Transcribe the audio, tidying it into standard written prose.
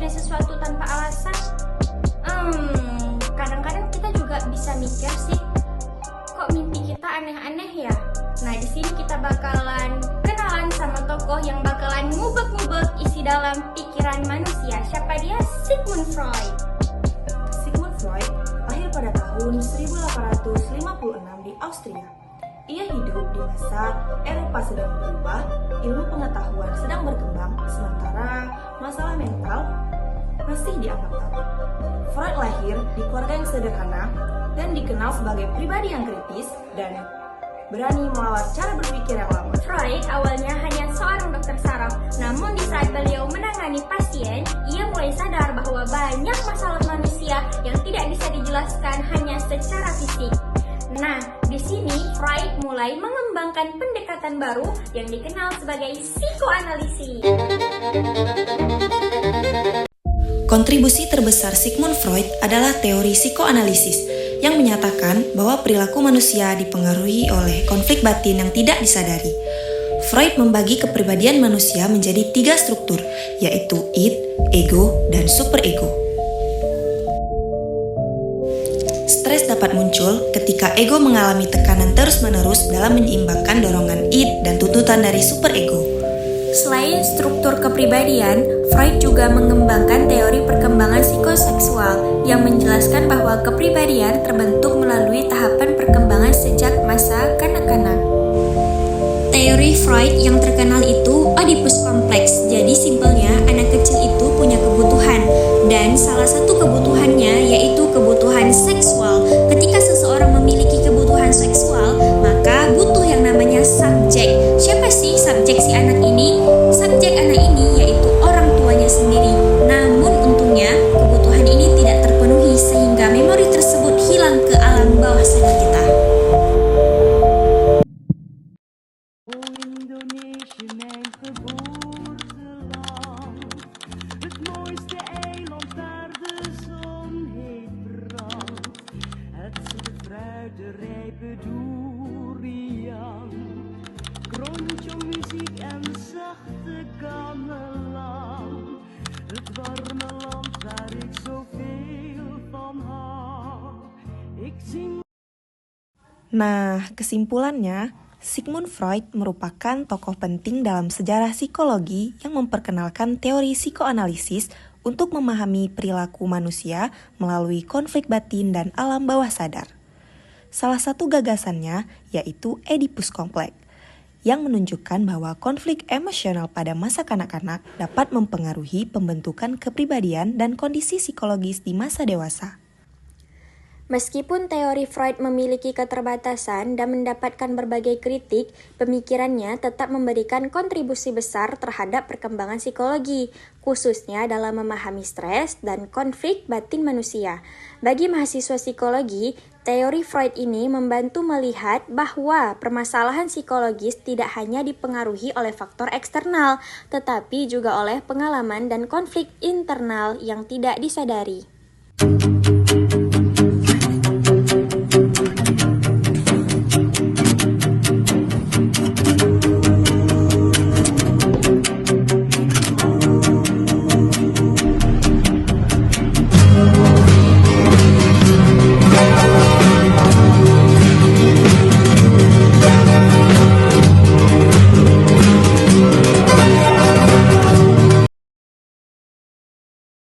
mikirin sesuatu tanpa alasan? Kadang-kadang kita juga bisa mikir sih, kok mimpi kita aneh-aneh ya? Nah, di sini kita bakalan kenalan sama tokoh yang bakalan ngubek-ngubek isi dalam pikiran manusia. Siapa dia? Sigmund Freud. Sigmund Freud lahir pada tahun 1856 di Austria. Ia hidup di masa Eropa sedang berubah, ilmu pengetahuan sedang berkembang, sementara masalah mental masih dianggap tabu. Freud lahir di keluarga yang sederhana dan dikenal sebagai pribadi yang kritis dan berani melawan cara berpikir yang lama. Freud awalnya hanya seorang dokter saraf, namun di saat beliau menangani pasien, ia mulai sadar bahwa banyak masalah manusia yang tidak bisa dijelaskan hanya secara fisik. Nah, di sini Freud mulai mengembangkan pendekatan baru yang dikenal sebagai psikoanalisis. Kontribusi terbesar Sigmund Freud adalah teori psikoanalisis yang menyatakan bahwa perilaku manusia dipengaruhi oleh konflik batin yang tidak disadari. Freud membagi kepribadian manusia menjadi 3 struktur, yaitu id, ego, dan superego. Stres dapat muncul ketika ego mengalami tekanan terus-menerus dalam menyeimbangkan dorongan id dan tuntutan dari superego. Selain struktur kepribadian, Freud juga mengembangkan teori perkembangan psikoseksual yang menjelaskan bahwa kepribadian terbentuk melalui tahapan perkembangan sejak masa kanak-kanak. Teori Freud yang terkenal itu Oedipus Complex. Jadi simpelnya anak kecil itu punya kebutuhan dan salah satu kebutuhannya yaitu kebutuhan seksual. Ketika seseorang memiliki kebutuhan seksual, maka butuh yang namanya subjek. Siapa sih subjek si anak ini? Subjek anak ini yaitu orang tuanya sendiri. Namun untungnya kebutuhan ini tidak terpenuhi sehingga memori tersebut hilang ke alam bawah sadar kita. Nah, kesimpulannya, Sigmund Freud merupakan tokoh penting dalam sejarah psikologi yang memperkenalkan teori psikoanalisis untuk memahami perilaku manusia melalui konflik batin dan alam bawah sadar. Salah satu gagasannya yaitu Oedipus Complex, yang menunjukkan bahwa konflik emosional pada masa kanak-kanak dapat mempengaruhi pembentukan kepribadian dan kondisi psikologis di masa dewasa. Meskipun teori Freud memiliki keterbatasan dan mendapatkan berbagai kritik, pemikirannya tetap memberikan kontribusi besar terhadap perkembangan psikologi, khususnya dalam memahami stres dan konflik batin manusia. Bagi mahasiswa psikologi, teori Freud ini membantu melihat bahwa permasalahan psikologis tidak hanya dipengaruhi oleh faktor eksternal, tetapi juga oleh pengalaman dan konflik internal yang tidak disadari.